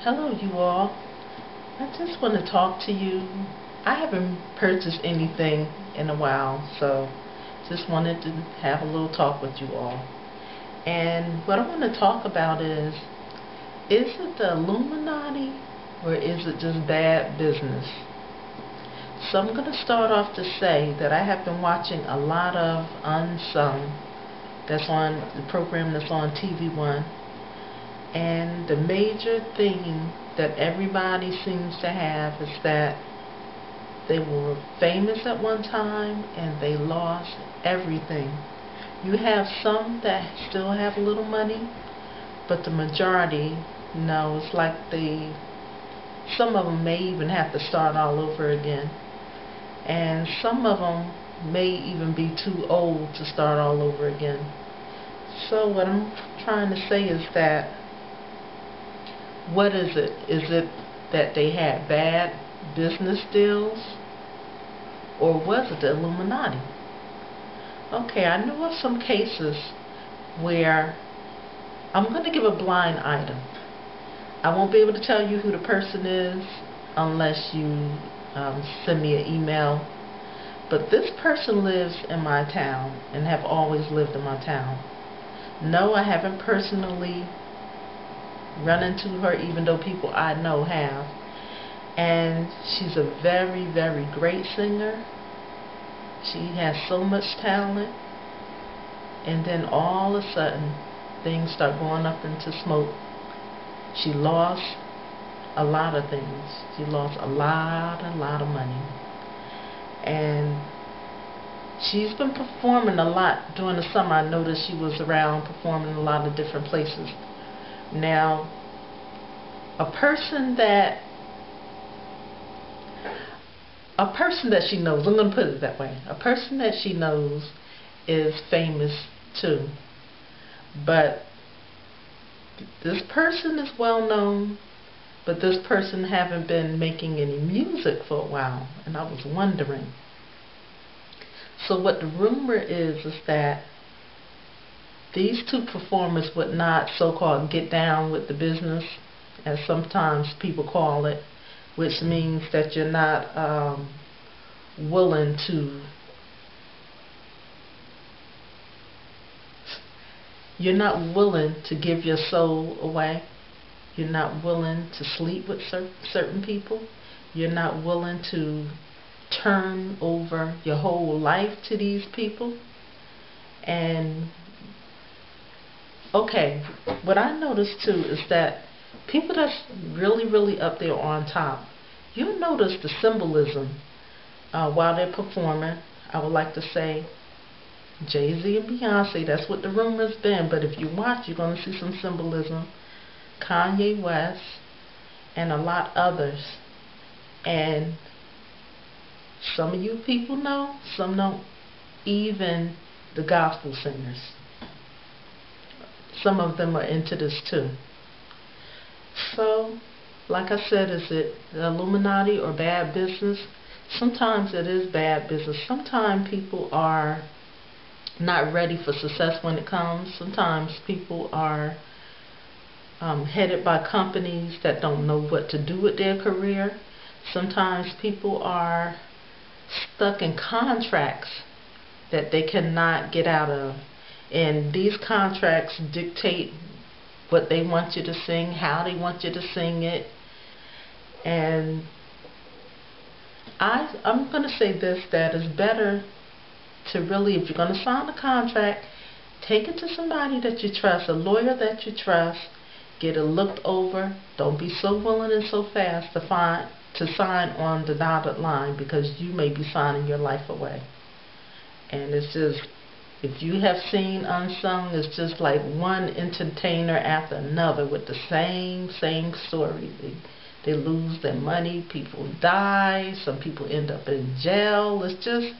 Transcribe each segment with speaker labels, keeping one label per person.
Speaker 1: Hello you all. I just want to talk to you. I haven't purchased anything in a while, so just wanted to have a little talk with you all. And what I want to talk about is it the Illuminati or is it just bad business? So I'm going to start off to say that I have been watching a lot of UNSUNG. That's on the program that's on TV One. And the major thing that everybody seems to have is that they were famous at one time and they lost everything. You have some that still have a little money, but the majority, no, it's like some of them may even have to start all over again. And some of them may even be too old to start all over again. So what I'm trying to say is that, what is it? Is it that they had bad business deals? Or was it the Illuminati? Okay, I know of some cases where I'm going to give a blind item. I won't be able to tell you who the person is unless you send me an email. But this person lives in my town and have always lived in my town. No, I haven't personally run into her, even though people I know have. And she's a very, very great singer. She has so much talent. And then all of a sudden, things start going up into smoke. She lost a lot of things. She lost a lot of money. And she's been performing a lot during the summer. I noticed she was around performing in a lot of different places. Now, a person that she knows, I'm going to put it that way, a person that she knows is famous too. But this person is well known, but this person haven't been making any music for a while, and I was wondering. So what the rumor is that these two performers would not so-called get down with the business, as sometimes people call it, which means that you're not willing to give your soul away. You're not willing to sleep with certain people. You're not willing to turn over your whole life to these people. And okay, what I noticed too is that people that's really up there on top, you'll notice the symbolism while they're performing. I would like to say Jay-Z and Beyonce, that's what the rumor's been, but if you watch, you're going to see some symbolism. Kanye West and a lot others. And some of you people know, some don't. Even the gospel singers, some of them are into this too. So, like I said, is it the Illuminati or bad business? Sometimes it is bad business. Sometimes people are not ready for success when it comes. Sometimes people are headed by companies that don't know what to do with their career. Sometimes people are stuck in contracts that they cannot get out of. And these contracts dictate what they want you to sing, how they want you to sing it. And I'm going to say this, that it's better to really, if you're going to sign a contract, take it to somebody that you trust, a lawyer that you trust, get it looked over. Don't be so willing and so fast to sign on the dotted line, because you may be signing your life away. And it's just, if you have seen UNSUNG, it's just like one entertainer after another with the same story. They lose their money, people die, some people end up in jail. It's just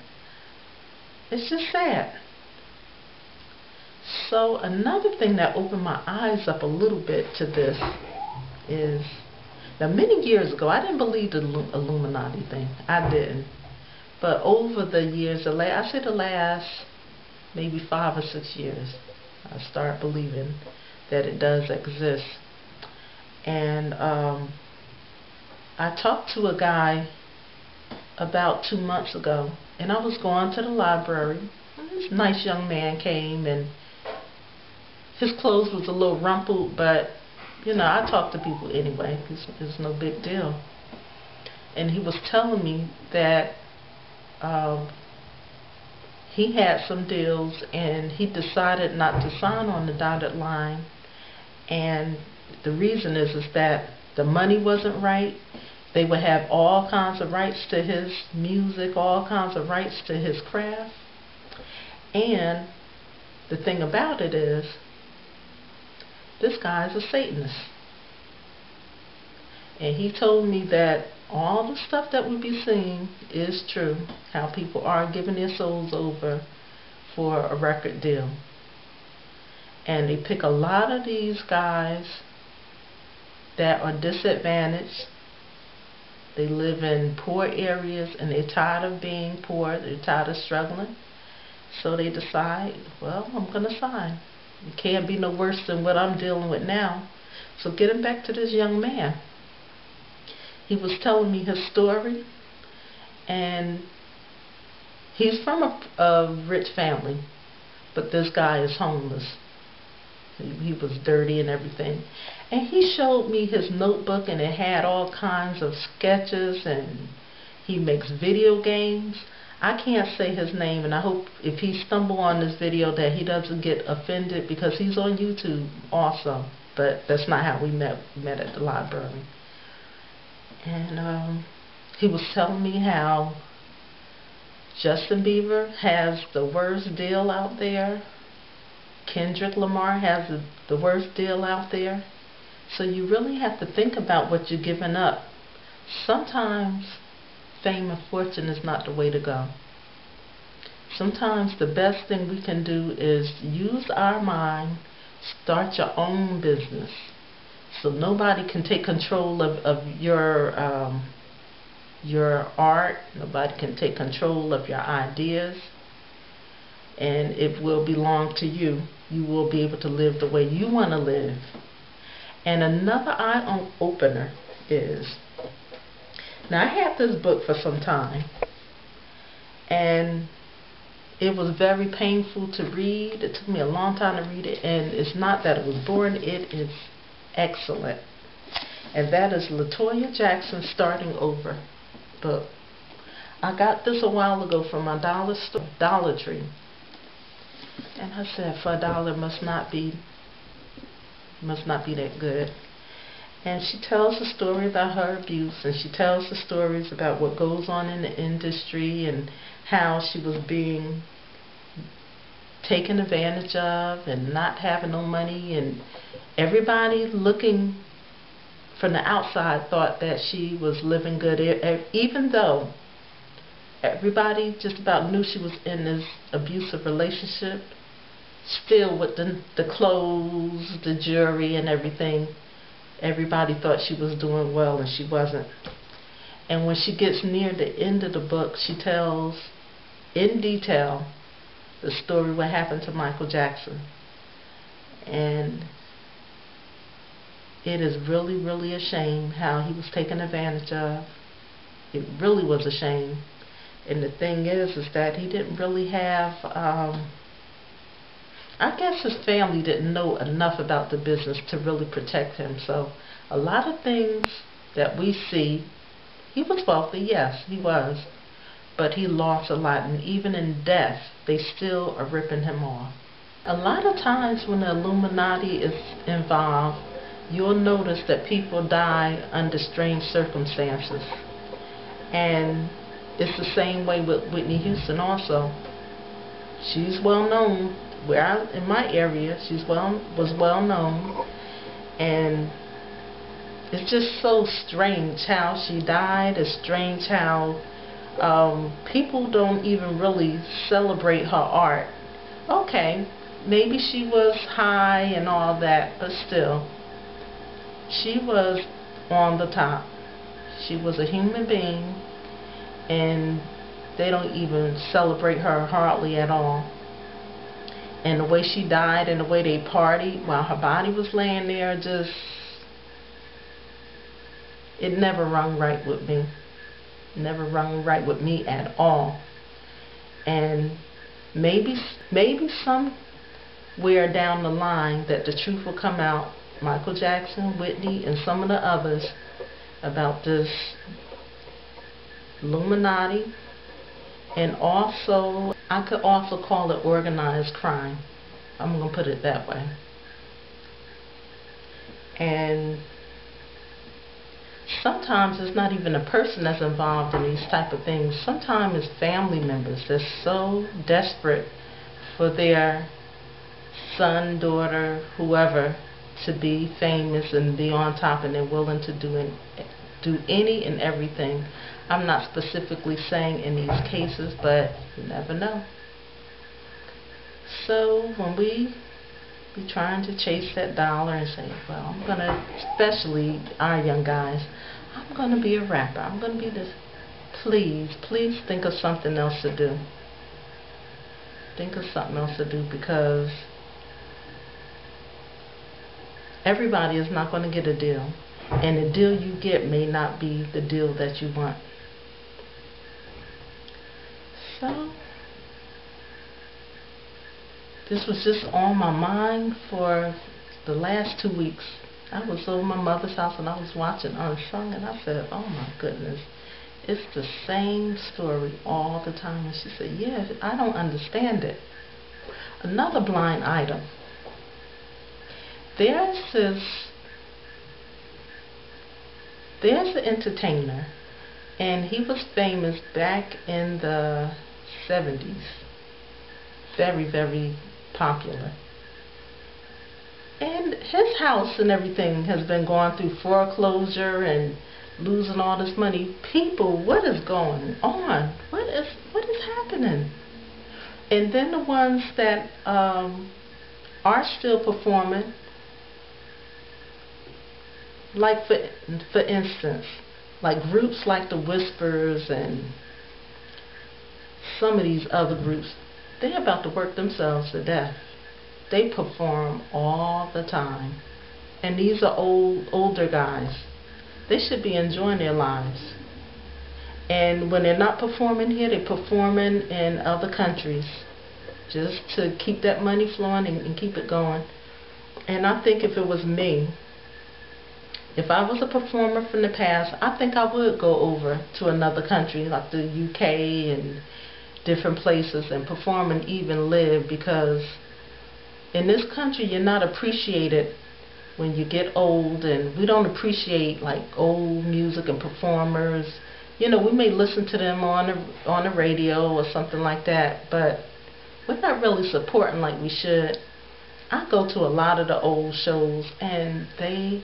Speaker 1: sad. So another thing that opened my eyes up a little bit to this is, now many years ago, I didn't believe the Illuminati thing. I didn't. But over the years, I say the last maybe 5 or 6 years, I start believing that it does exist. And I talked to a guy about 2 months ago, and I was going to the library. This nice young man came, and his clothes was a little rumpled, but you know, I talk to people anyway. It's no big deal. And he was telling me that he had some deals, and he decided not to sign on the dotted line. And the reason is that the money wasn't right. They would have all kinds of rights to his music, all kinds of rights to his craft. And the thing about it is, this guy is a Satanist. And he told me that all the stuff that we be seeing is true. How people are giving their souls over for a record deal. And they pick a lot of these guys that are disadvantaged. They live in poor areas, and they're tired of being poor. They're tired of struggling. So they decide, well, I'm going to sign. It can't be no worse than what I'm dealing with now. So getting back to this young man, he was telling me his story, and he's from a rich family, but this guy is homeless. He was dirty and everything. And he showed me his notebook, and it had all kinds of sketches, and he makes video games. I can't say his name, and I hope if he stumbles on this video that he doesn't get offended, because he's on YouTube also. But that's not how we met. We met at the library. And he was telling me how Justin Bieber has the worst deal out there. Kendrick Lamar has the worst deal out there. So you really have to think about what you're giving up. Sometimes fame and fortune is not the way to go. Sometimes the best thing we can do is use our mind, start your own business. So nobody can take control of your art. Nobody can take control of your ideas. And it will belong to you. You will be able to live the way you want to live. And another eye-opener is, now I had this book for some time, and it was very painful to read. It took me a long time to read it, and it's not that it was boring, it is excellent. And that is LaToya Jackson's Starting Over book. I got this a while ago from my Dollar Tree. And I said, for $1 must not be that good. And she tells the story about her abuse, and she tells the stories about what goes on in the industry, and how she was being taken advantage of and not having no money, and everybody looking from the outside thought that she was living good, even though everybody just about knew she was in this abusive relationship. Still, with the clothes, the jewelry, and everything, everybody thought she was doing well, and she wasn't. And when she gets near the end of the book, she tells in detail the story what happened to Michael Jackson. And it is really, really a shame how he was taken advantage of. It really was a shame. And the thing is that he didn't really have, I guess his family didn't know enough about the business to really protect him. So a lot of things that we see, he was wealthy, yes, he was. But he lost a lot, and even in death, they still are ripping him off. A lot of times when the Illuminati is involved, you'll notice that people die under strange circumstances. And it's the same way with Whitney Houston also. She's well known. In my area, was well known, and it's just so strange how she died. It's strange how people don't even really celebrate her art. Okay, maybe she was high and all that, but still, she was on the top. She was a human being, and they don't even celebrate her hardly at all. And the way she died and the way they partied while her body was laying there, just, It never rung right with me. Never rung right with me at all. And maybe somewhere down the line that the truth will come out, Michael Jackson, Whitney, and some of the others, about this Illuminati. And also, I could also call it organized crime. I'm going to put it that way. And sometimes it's not even a person that's involved in these type of things. Sometimes it's family members that's so desperate for their son, daughter, whoever, to be famous and be on top, and they're willing to do any and everything. I'm not specifically saying in these cases, but you never know. So when we be trying to chase that dollar and say, well, I'm going to, especially our young guys, I'm going to be a rapper, I'm going to be this. Please think of something else to do. Think of something else to do, because everybody is not going to get a deal. And the deal you get may not be the deal that you want. So, this was just on my mind for the last 2 weeks. I was over my mother's house and I was watching UNSUNG, and I said, oh my goodness, it's the same story all the time. And she said, yeah, I don't understand it. Another blind item. There's an entertainer, and he was famous back in the 70s. Very, very popular. And his house and everything has been going through foreclosure and losing all this money. People, what is going on? What is happening? And then the ones that are still performing, like for instance, like groups like the Whispers and some of these other groups, they're about to work themselves to death. They perform all the time. And these are older guys. They should be enjoying their lives. And when they're not performing here, they're performing in other countries, just to keep that money flowing and keep it going. And I think if it was me, if I was a performer from the past, I think I would go over to another country like the UK and different places and perform and even live, because in this country you're not appreciated when you get old, and we don't appreciate like old music and performers. You know, we may listen to them on the radio or something like that, but we're not really supporting like we should. I go to a lot of the old shows, and they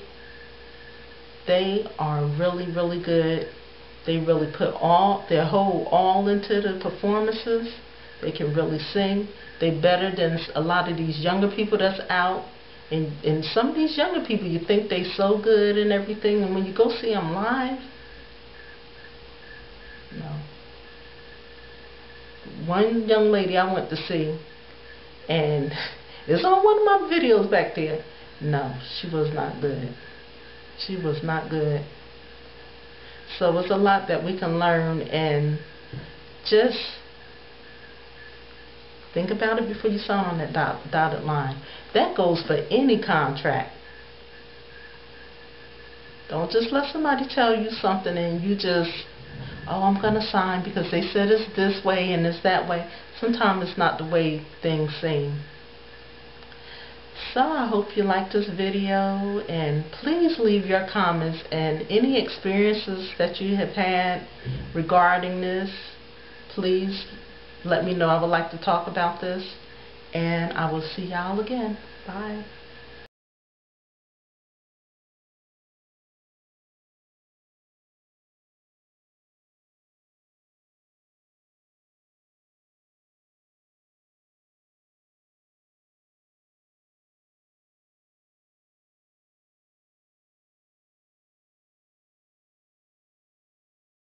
Speaker 1: are really, really good. They really put their whole all into the performances. They can really sing. They're better than a lot of these younger people that's out. And some of these younger people, you think they so good and everything, and when you go see them live, no. One young lady I went to see, and it's on one of my videos back there. No, she was not good. She was not good. So it's a lot that we can learn, and just think about it before you sign on that dotted line. That goes for any contract. Don't just let somebody tell you something and you just, oh, I'm going to sign because they said it's this way and it's that way. Sometimes it's not the way things seem. So I hope you liked this video, and please leave your comments and any experiences that you have had regarding this. Please let me know. I would like to talk about this, and I will see y'all again. Bye.